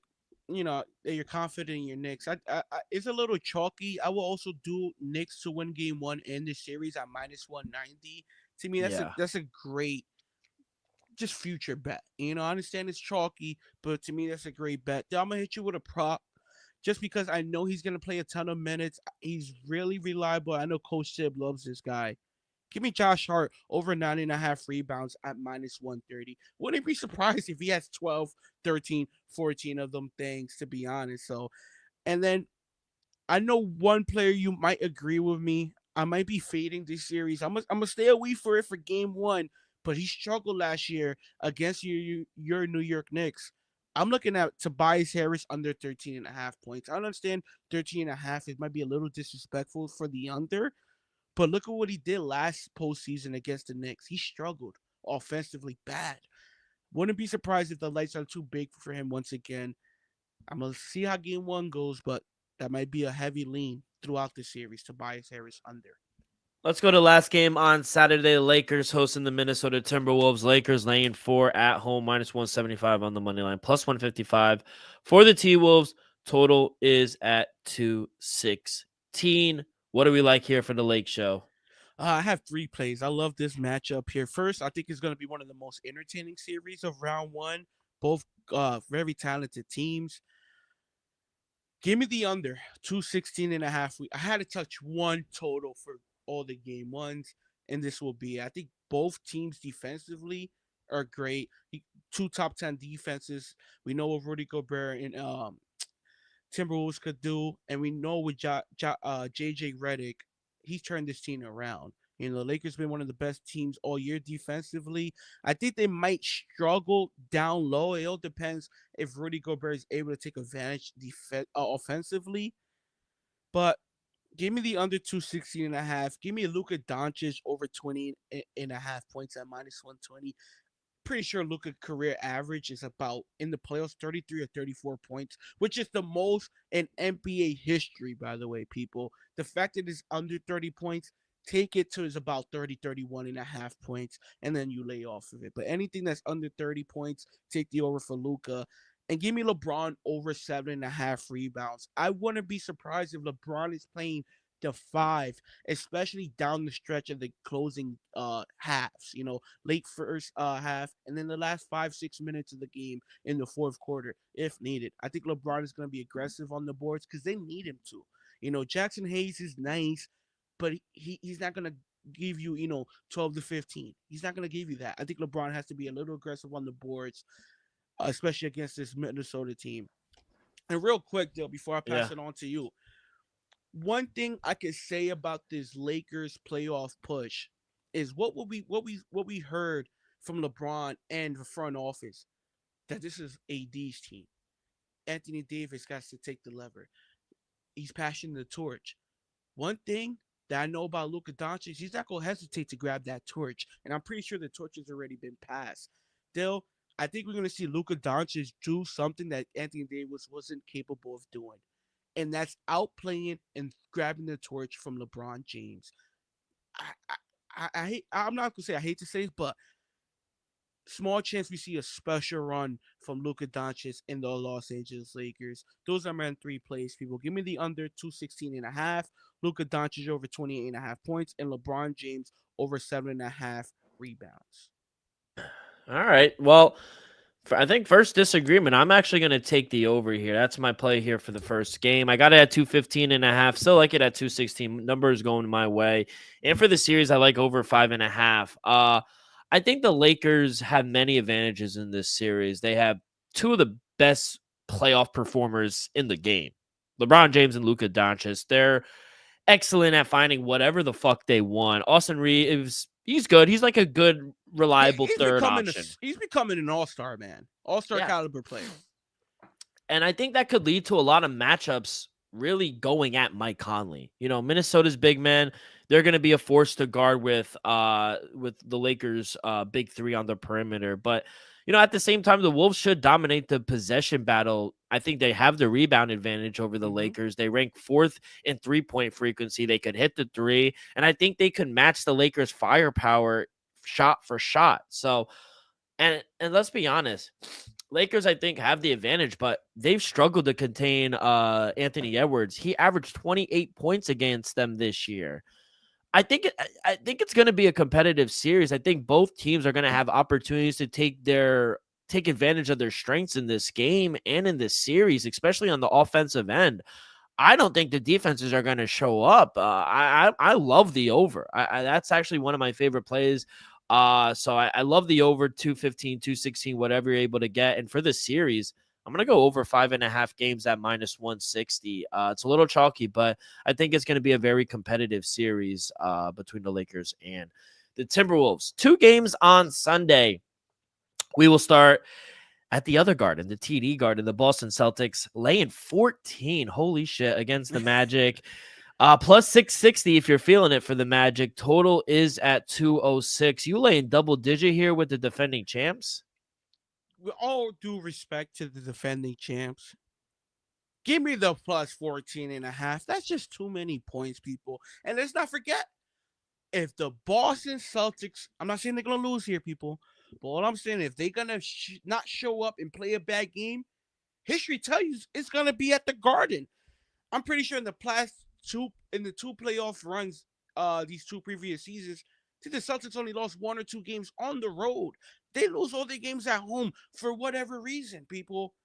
that you're confident in your Knicks. It's a little chalky. I will also do Knicks to win game 1 in the series at -190. To me, that's a great just future bet. I understand it's chalky, but to me, that's a great bet. Then I'm gonna hit you with a prop. Just because I know he's gonna play a ton of minutes. He's really reliable. I know Coach Sib loves this guy. Give me Josh Hart over 9.5 rebounds at -130. Wouldn't be surprised if he has 12, 13, 14 of them things, to be honest. So, and then I know one player you might agree with me. I might be fading this series. I'm gonna stay away for it for game 1, but he struggled last year against your New York Knicks. I'm looking at Tobias Harris under 13.5 points. I understand 13.5. It might be a little disrespectful for the under, but look at what he did last postseason against the Knicks. He struggled offensively bad. Wouldn't be surprised if the lights are too big for him once again. I'm going to see how game 1 goes, but that might be a heavy lean throughout the series. Tobias Harris under. Let's go to last game on Saturday. The Lakers hosting the Minnesota Timberwolves. Lakers laying 4 at home, -175 on the money line, +155 for the T-Wolves. Total is at 216. What do we like here for the Lake Show? I have 3 plays. I love this matchup here. First, I think it's going to be one of the most entertaining series of round 1. Both very talented teams. Give me the under 216.5. I had to touch one total for all the game 1s, and this will be. I think both teams defensively are great. 2 top 10 defenses. We know what Rudy Gobert and Timberwolves could do, and we know with JJ Redick, he's turned this team around. The Lakers been one of the best teams all year defensively. I think they might struggle down low. It all depends if Rudy Gobert is able to take advantage offensively. But give me the under 216.5. Give me Luka Doncic over 20.5 points at -120. Pretty sure Luka career average is about in the playoffs 33 or 34 points, which is the most in NBA history, by the way, people. The fact that it's under 30 points, take it to is about 30, 31.5 points, and then you lay off of it. But anything that's under 30 points, take the over for Luka. And give me LeBron over 7.5 rebounds. I wouldn't be surprised if LeBron is playing the 5, especially down the stretch of the closing halves, late first half, and then the last 5-6 minutes of the game in the fourth quarter, if needed. I think LeBron is going to be aggressive on the boards because they need him to. Jackson Hayes is nice, but he's not going to give you, 12 to 15. He's not going to give you that. I think LeBron has to be a little aggressive on the boards, especially against this Minnesota team. And real quick, though, before I pass it on to you, one thing I could say about this Lakers playoff push is what we heard from LeBron and the front office, that this is AD's team. Anthony Davis got to take the lever. He's passing the torch. One thing that I know about Luka Doncic, he's not gonna hesitate to grab that torch, and I'm pretty sure the torch has already been passed. Still, I think we're gonna see Luka Doncic do something that Anthony Davis wasn't capable of doing, and that's outplaying and grabbing the torch from LeBron James. I'm not gonna say I hate to say it, but small chance we see a special run from Luka Doncic in the Los Angeles Lakers. Those are my 3 plays, people. Give me the under 216.5. Luka Doncic over 28.5 points, and LeBron James over 7.5 rebounds. All right. Well, I think first disagreement. I'm actually going to take the over here. That's my play here for the first game. I got it at 215.5. Still like it at 216. Numbers going my way. And for the series, I like over 5.5. I think the Lakers have many advantages in this series. They have two of the best playoff performers in the game, LeBron James and Luka Doncic. They're excellent at finding whatever the fuck they want. Austin Reeves, he's good. He's like a good, reliable third option. He's becoming an all-star, man. All-star caliber player. And I think that could lead to a lot of matchups really going at Mike Conley. You know, Minnesota's big man, they're going to be a force to guard with the Lakers' big three on the perimeter. But, you know, at the same time, the Wolves should dominate the possession battle. I think they have the rebound advantage over the Lakers. They rank 4th in three-point frequency. They could hit the three. And I think they could match the Lakers' firepower shot for shot. So, and let's be honest, Lakers, I think, have the advantage, but they've struggled to contain Anthony Edwards. He averaged 28 points against them this year. I think it's going to be a competitive series. I think both teams are going to have opportunities to take advantage of their strengths in this game and in this series, especially on the offensive end. I don't think the defenses are going to show up. I love the over. That's actually one of my favorite plays. So I love the over 215, 216, whatever you're able to get. And for the series, I'm going to go over 5.5 games at -160. It's a little chalky, but I think it's going to be a very competitive series between the Lakers and the Timberwolves. 2 games on Sunday. We will start at the other Garden, the TD Garden, the Boston Celtics laying 14. Holy shit, against the Magic. Plus 660 if you're feeling it for the Magic. Total is at 206. You laying double digit here with the defending champs? With all due respect to the defending champs, give me the plus 14.5. That's just too many points, people. And let's not forget, if the Boston Celtics, I'm not saying they're going to lose here, people, but all I'm saying, if they're going to not show up and play a bad game, history tells you it's going to be at the Garden. I'm pretty sure in the two playoff runs, these 2 previous seasons, I think the Celtics only lost 1 or 2 games on the road. They lose all their games at home for whatever reason, people.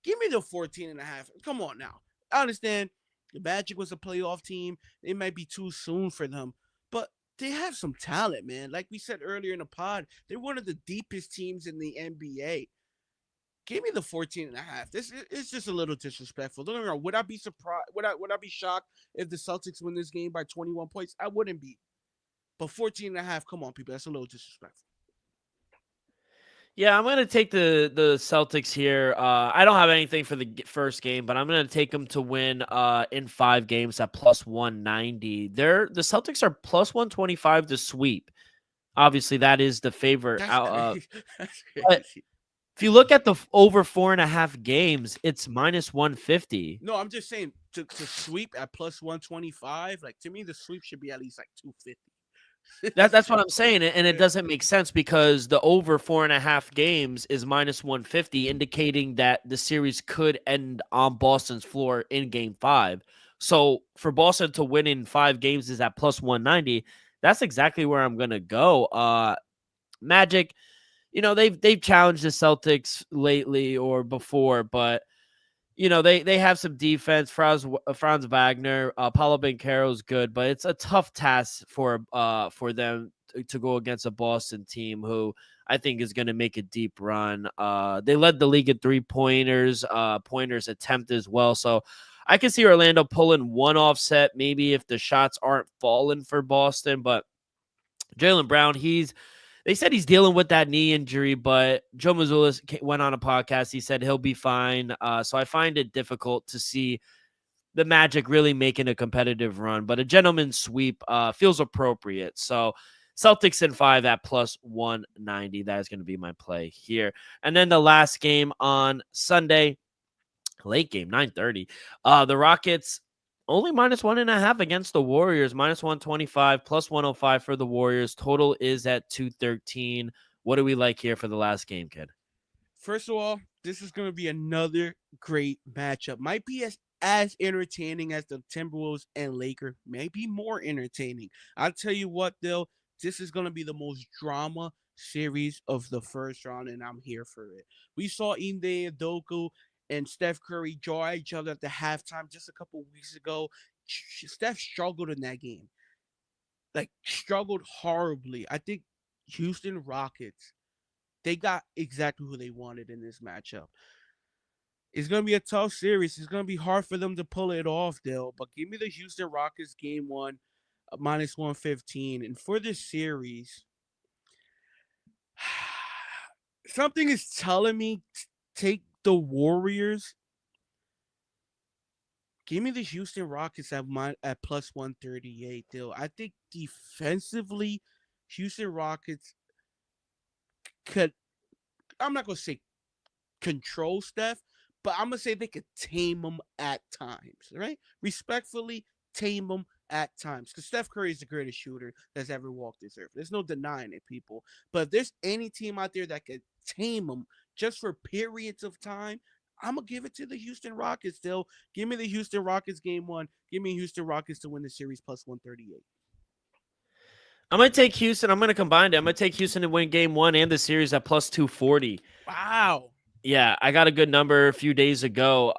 Give me the 14.5. Come on now. I understand the Magic was a playoff team. It might be too soon for them, but they have some talent, man. Like we said earlier in the pod, they're one of the deepest teams in the NBA. Give me the 14.5. This is just a little disrespectful. Don't get me wrong. Would I be surprised? Would I be shocked if the Celtics win this game by 21 points? I wouldn't be. But 14.5, come on, people. That's a little disrespectful. Yeah, I'm going to take the Celtics here. I don't have anything for the first game, but I'm going to take them to win in 5 games at plus 190. The Celtics are plus 125 to sweep. Obviously, that is the favorite. That's crazy. But if you look at the over 4.5 games, it's minus 150. No, I'm just saying to sweep at plus 125. Like, to me, the sweep should be at least like 250. That's what I'm saying, and it doesn't make sense because the over 4.5 games is minus 150, indicating that the series could end on Boston's floor in Game 5. So for Boston to win in 5 games is at plus 190. That's exactly where I'm gonna go. Magic, you know, they've challenged the Celtics lately or before, but you know, they have some defense. Franz Wagner, Paulo Banchero is good, but it's a tough task for them to go against a Boston team who I think is going to make a deep run. They led the league in 3-pointers, pointers attempt as well. So I can see Orlando pulling one offset, maybe if the shots aren't falling for Boston. But Jaylen Brown, they said he's dealing with that knee injury, but Joe Mazzulla went on a podcast. He said he'll be fine. So I find it difficult to see the Magic really making a competitive run, but a gentleman's sweep feels appropriate. So Celtics in 5 at plus 190. That is going to be my play here. And then the last game on Sunday, late game, 9:30. The Rockets only minus 1.5 against the Warriors, minus 125, plus 105 for the Warriors. Total is at 213. What do we like here for the last game, kid? First of all, this is going to be another great matchup. Might be as entertaining as the Timberwolves and Lakers. Maybe more entertaining. I'll tell you what, though, this is going to be the most drama series of the first round, and I'm here for it. We saw Ime Udoka and Steph Curry draw each other at the halftime just a couple weeks ago. Steph struggled in that game. Like, struggled horribly. I think Houston Rockets, they got exactly who they wanted in this matchup. It's going to be a tough series. It's going to be hard for them to pull it off, Dale. But give me the Houston Rockets game one, minus 115. And for this series, something is telling me take the Warriors. Give me the Houston Rockets at plus 138, Dale. I think defensively, Houston Rockets could, I'm not going to say control Steph, but I'm going to say they could tame him at times, right? Respectfully, tame him at times. Because Steph Curry is the greatest shooter that's ever walked this earth. There's no denying it, people. But if there's any team out there that could tame him just for periods of time, I'm going to give it to the Houston Rockets, still. Give me the Houston Rockets game one. Give me Houston Rockets to win the series plus 138. I'm going to take Houston. I'm going to combine it. I'm going to take Houston to win game one and the series at plus 240. Wow. Yeah, I got a good number a few days ago,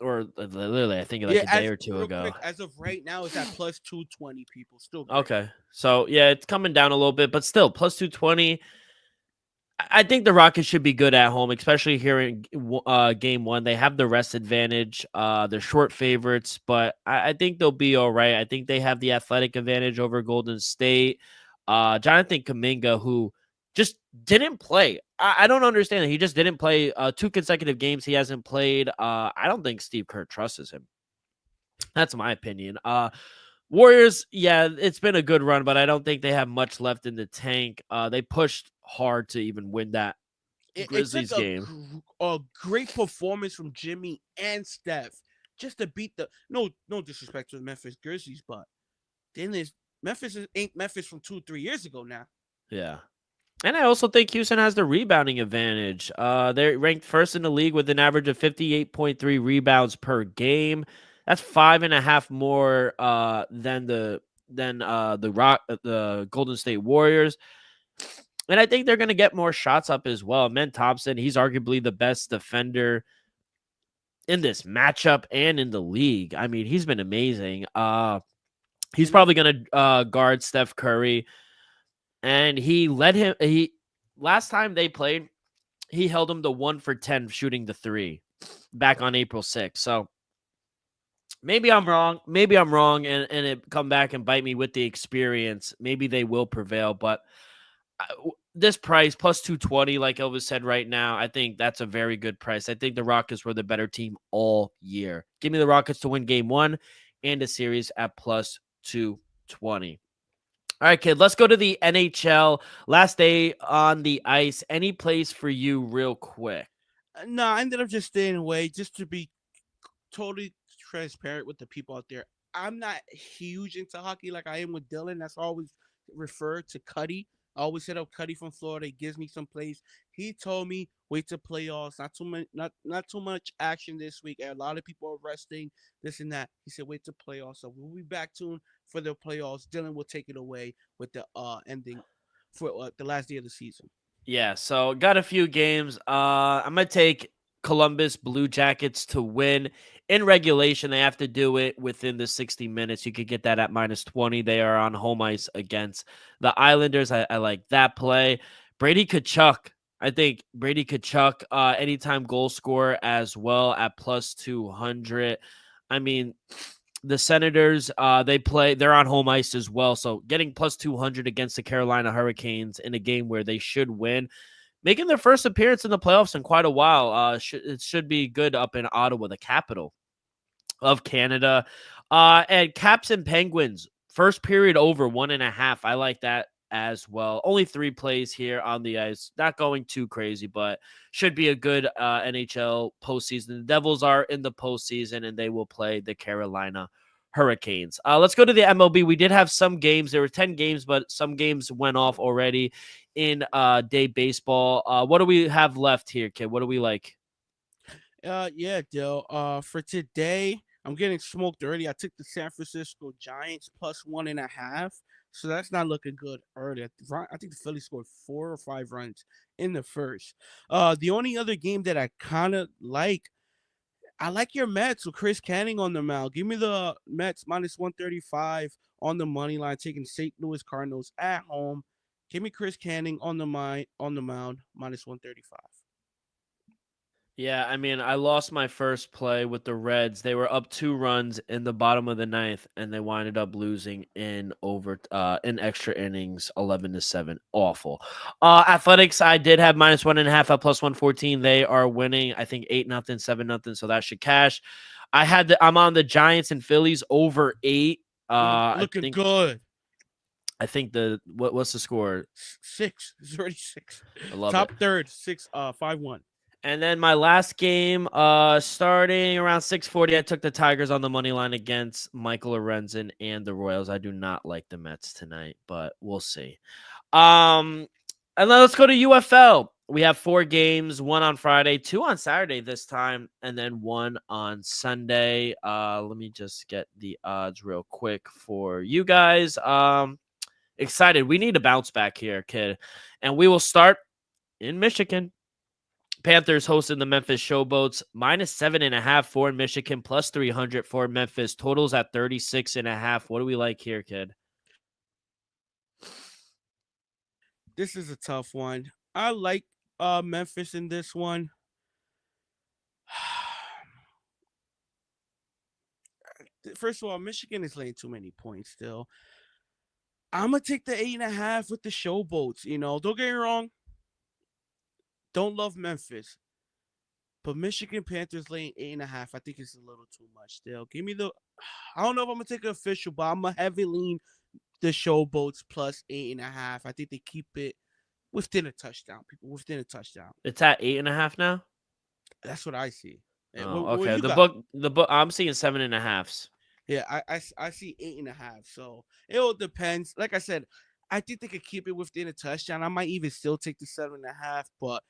or literally, I think like a day or two ago. Quick, as of right now, it's at plus 220, people. Still great. Okay. So, yeah, it's coming down a little bit, but still, plus 220. I think the Rockets should be good at home, especially here in game one. They have the rest advantage. They're short favorites, but I think they'll be all right. I think they have the athletic advantage over Golden State. Jonathan Kuminga, who just didn't play. I don't understand it. He just didn't play 2 consecutive games. He hasn't played. I don't think Steve Kerr trusts him. That's my opinion. Warriors, yeah, it's been a good run, but I don't think they have much left in the tank. They pushed hard to even win that Grizzlies game. A great performance from Jimmy and Steph just to beat the no disrespect to the Memphis Grizzlies, but then Memphis ain't Memphis from 2-3 years ago now. Yeah. And I also think Houston has the rebounding advantage. They're ranked first in the league with an average of 58.3 rebounds per game. That's 5.5 more than the Golden State Warriors. And I think they're going to get more shots up as well. Men Thompson, he's arguably the best defender in this matchup and in the league. I mean, he's been amazing. He's probably going to guard Steph Curry. And last time they played, he held him to 1 for 10 shooting the 3 back on April 6th. So maybe I'm wrong. And it come back and bite me with the experience. Maybe they will prevail, but this price plus 220, like Elvis said right now, I think that's a very good price. I think the Rockets were the better team all year. Give me the Rockets to win game one and a series at plus 220. All right, kid, let's go to the NHL. Last day on the ice. Any plays for you real quick? No, I ended up just staying away just to be totally transparent with the people out there. I'm not huge into hockey like I am with Dylan. That's always referred to Cuddy. I always hit up Cuddy from Florida. He gives me some plays. He told me wait to playoffs. Not too much action this week. A lot of people are resting, this and that. He said wait to playoffs. So we'll be back tuned for the playoffs. Dylan will take it away with the ending for the last day of the season. Yeah, so got a few games. I'm gonna take Columbus Blue Jackets to win. In regulation, they have to do it within the 60 minutes. You could get that at minus 20. They are on home ice against the Islanders. I like that play. Brady Tkachuk. I think Brady Tkachuk, anytime goal scorer as well at plus 200. I mean, the Senators, they're on home ice as well. So getting plus 200 against the Carolina Hurricanes in a game where they should win, making their first appearance in the playoffs in quite a while. It should be good up in Ottawa, the capital. of Canada. And Caps and Penguins, first period over 1.5. I like that as well. Only 3 plays here on the ice. Not going too crazy, but should be a good NHL postseason. The Devils are in the postseason, and they will play the Carolina Hurricanes. Let's go to the MLB. We did have some games. There were 10 games, but some games went off already in day baseball. What do we have left here, kid? What do we like? Yeah, Dill. For today, I'm getting smoked early. I took the San Francisco Giants plus 1.5. So that's not looking good early. I think the Phillies scored 4 or 5 runs in the first. The only other game that I kind of like, I like your Mets with Chris Canning on the mound. Give me the Mets minus 135 on the money line, taking St. Louis Cardinals at home. Give me Chris Canning on the mound minus 135. Yeah, I mean, I lost my first play with the Reds. They were up 2 runs in the bottom of the ninth, and they winded up losing in extra innings, 11-7. Awful. Athletics, I did have minus 1.5 at plus 114. They are winning, I think 8-0, 7-0. So that should cash. I'm on the Giants and Phillies over 8. Looking good. I think what's the score? 6. It's already 6. I love Top it. third, 5-1. And then my last game, starting around 6:40, I took the Tigers on the money line against Michael Lorenzen and the Royals. I do not like the Mets tonight, but we'll see. And then let's go to UFL. We have 4 games, 1 on Friday, 2 on Saturday this time, and then 1 on Sunday. Let me just get the odds real quick for you guys. Excited. We need a bounce back here, kid. And we will start in Michigan. Panthers hosting the Memphis Showboats, minus 7.5 for Michigan, plus 300 for Memphis. Totals at 36.5. What do we like here, kid? This is a tough one. I like Memphis in this one. First of all, Michigan is laying too many points still. I'm gonna take the 8.5 with the Showboats. Don't get me wrong. Don't love Memphis, but Michigan Panthers laying 8.5. I think it's a little too much still. Give me the. I don't know if I'm gonna take it official, but I'm gonna heavy lean the Showboats plus 8.5. I think they keep it within a touchdown. People within a touchdown. It's at 8.5 now. That's what I see. Okay. The book. I'm seeing 7.5s. Yeah, I see 8.5. So it all depends. Like I said, I think they could keep it within a touchdown. I might even still take the 7.5, but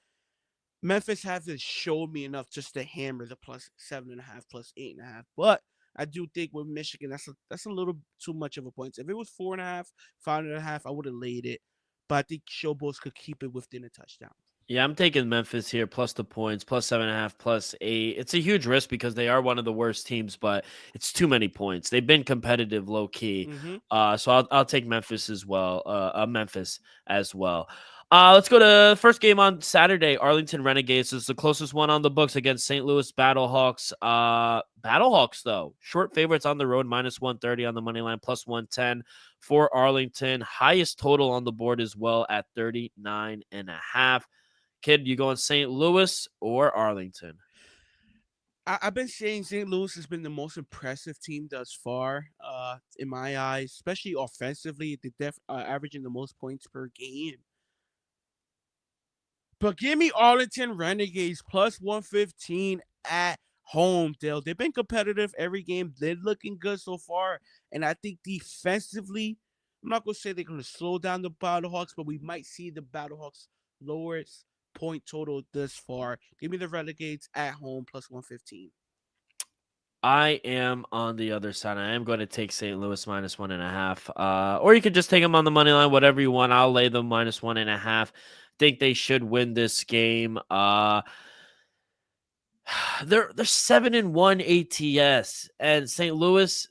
Memphis hasn't showed me enough just to hammer the plus 7.5, plus 8.5. But I do think with Michigan, that's a little too much of a point. If it was 4.5, 5.5, I would have laid it. But I think Showboats could keep it within a touchdown. Yeah, I'm taking Memphis here, plus the points, plus 7.5, plus 8. It's a huge risk because they are one of the worst teams, but it's too many points. They've been competitive, low key. Mm-hmm. So I'll take Memphis as well. Memphis as well. Let's go to first game on Saturday. Arlington Renegades is the closest one on the books against St. Louis Battlehawks. Battlehawks, though, short favorites on the road, minus 130 on the money line, plus 110 for Arlington. Highest total on the board as well at 39.5. Kid, you going St. Louis or Arlington? I've been saying St. Louis has been the most impressive team thus far, in my eyes, especially offensively. They're averaging the most points per game. But give me Arlington Renegades plus 115 at home, Dale. They've been competitive every game. They're looking good so far. And I think defensively, I'm not going to say they're going to slow down the Battlehawks, but we might see the Battlehawks lower its point total this far. Give me the Renegades at home plus 115. I am on the other side. I am going to take St. Louis minus 1.5. Or you could just take them on the money line, whatever you want. I'll lay them minus 1.5. Think they should win this game. They're 7-1 ATS, and St. Louis,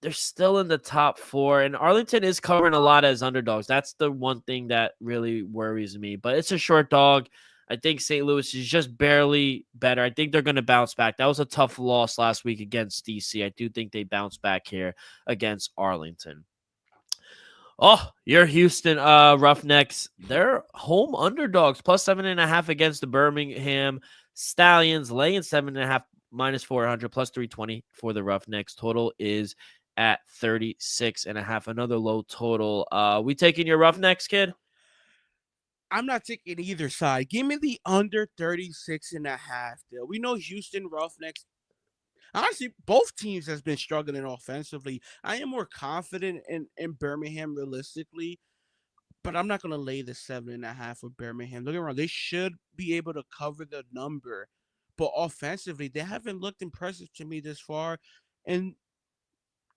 they're still in the top 4, and Arlington is covering a lot as underdogs. That's the one thing that really worries me, but it's a short dog. I think St. Louis is just barely better. I think they're going to bounce back. That was a tough loss last week against DC. I do think they bounce back here against Arlington. Oh, your Houston Roughnecks. They're home underdogs, plus 7.5 against the Birmingham Stallions, laying 7.5 minus 400, plus 320 for the Roughnecks. Total is at 36.5. Another low total. We taking your Roughnecks, kid? I'm not taking either side. Give me the under 36.5. Deal. We know Houston Roughnecks. Honestly, both teams has been struggling offensively. I am more confident in Birmingham realistically, but I'm not going to lay the 7.5 with Birmingham. Don't get me wrong; they should be able to cover the number, but offensively, they haven't looked impressive to me this far. And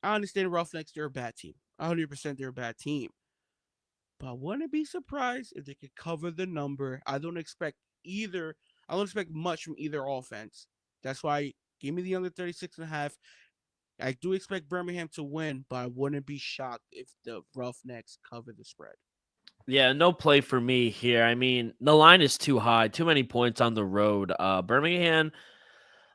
I understand Roughnecks; they're a bad team. 100% they're a bad team. But I wouldn't be surprised if they could cover the number. I don't expect much from either offense. That's why give me the under 36.5. I do expect Birmingham to win, but I wouldn't be shocked if the Roughnecks cover the spread. Yeah, no play for me here. I mean, the line is too high, too many points on the road. Birmingham,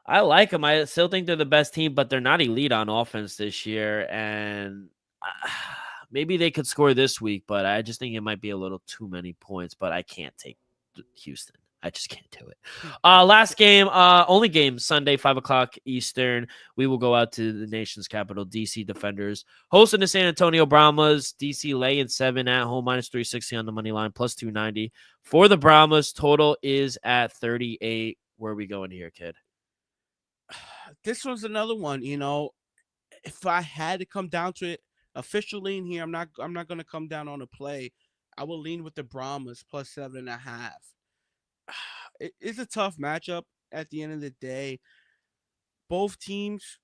I like them. I still think they're the best team, but they're not elite on offense this year. And maybe they could score this week, but I just think it might be a little too many points. But I can't take Houston. I just can't do it. Last game, only game, Sunday, 5 o'clock Eastern. We will go out to the nation's capital, DC Defenders, hosting the San Antonio Brahmas. DC laying 7 at home, minus 360 on the money line, plus 290. For the Brahmas, total is at 38. Where are we going here, kid? This was another one, if I had to come down to it, official lean here, I'm not going to come down on a play. I will lean with the Brahmas plus 7.5. It's a tough matchup at the end of the day. Both teams,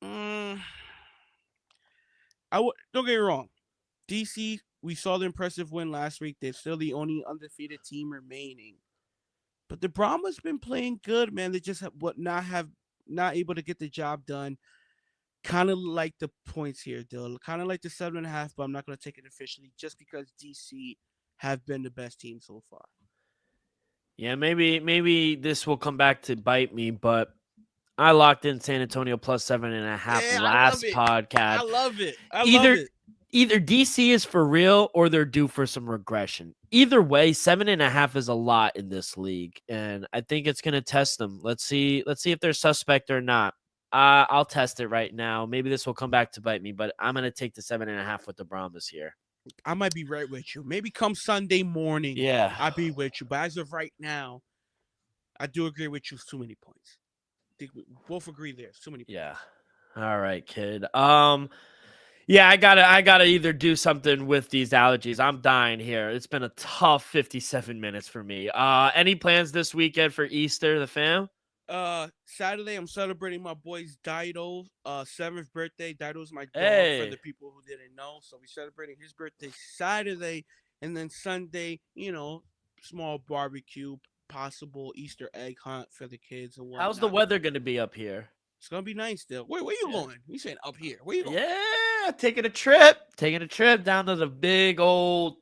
don't get me wrong. DC, we saw the impressive win last week. They're still the only undefeated team remaining. But the Brahmas been playing good, man. They just not able to get the job done. Kind of like the points here, Dill. Kind of like the 7.5, but I'm not going to take it officially just because DC have been the best team so far. Yeah, maybe this will come back to bite me, but I locked in San Antonio plus 7.5 last podcast. I love it. Either DC is for real or they're due for some regression. Either way, 7.5 is a lot in this league, and I think it's going to test them. Let's see if they're suspect or not. I'll test it right now. Maybe this will come back to bite me, but I'm going to take the 7.5 with the Brahmas here. I might be right with you. Maybe come Sunday morning, I'll be with you. But as of right now, I do agree with you. It's too many points. I think we both agree there. It's too many points. Yeah. All right, kid. Yeah, I gotta either do something with these allergies. I'm dying here. It's been a tough 57 minutes for me. Any plans this weekend for Easter, the fam? Saturday, I'm celebrating my boy's Dido's 7th birthday. Dido's my dog for the people who didn't know. So we're celebrating his birthday Saturday, and then Sunday, small barbecue, possible Easter egg hunt for the kids and whatnot. How's the weather gonna be up here? It's gonna be nice still. Where you going? You saying up here? Where you going? Yeah, taking a trip down to the big old.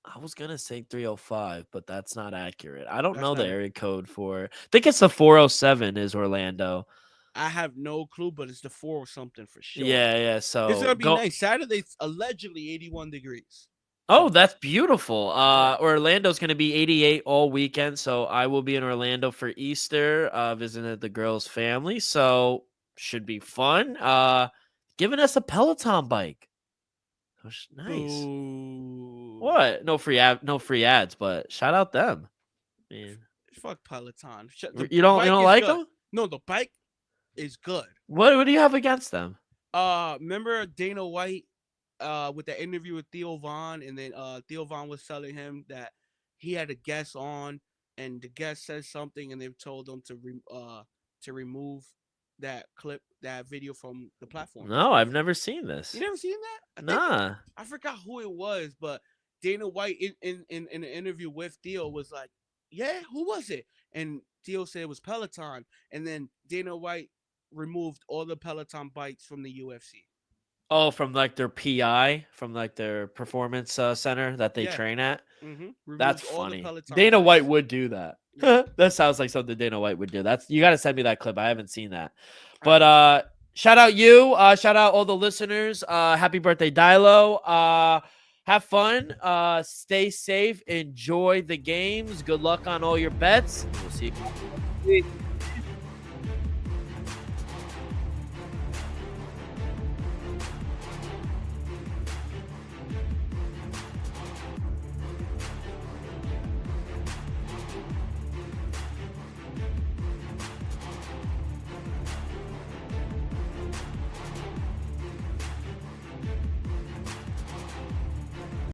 I was going to say 305, but that's not accurate. I don't know the area code for. I think it's the 407 is Orlando. I have no clue, but it's the 4 or something for sure. Yeah. So it's going to be nice. Saturday's allegedly 81 degrees. Oh, that's beautiful. Orlando's going to be 88 all weekend. So I will be in Orlando for Easter, visiting the girls' family. So should be fun. Giving us a Peloton bike. Nice. Ooh. What? No free ads, but shout out them. Man, fuck Peloton. You don't like them? No, the bike is good. What do you have against them? Remember Dana White with the interview with Theo Vaughn, and then Theo Vaughn was telling him that he had a guest on, and the guest says something, and they told him to remove that video from the platform. No, I've never seen this. You never seen that? Nah. I forgot who it was, but Dana White in an interview with Theo was like, yeah, who was it? And Theo said it was Peloton. And then Dana White removed all the Peloton bikes from the UFC. Oh, from like their PI, from like their performance center that they train at? Mm-hmm. That's funny. Dana White would do that. Yeah. That sounds like something Dana White would do. You got to send me that clip. I haven't seen that. But shout out you. Shout out all the listeners. Happy birthday, Dilo. Have fun. Stay safe. Enjoy the games. Good luck on all your bets. We'll see you.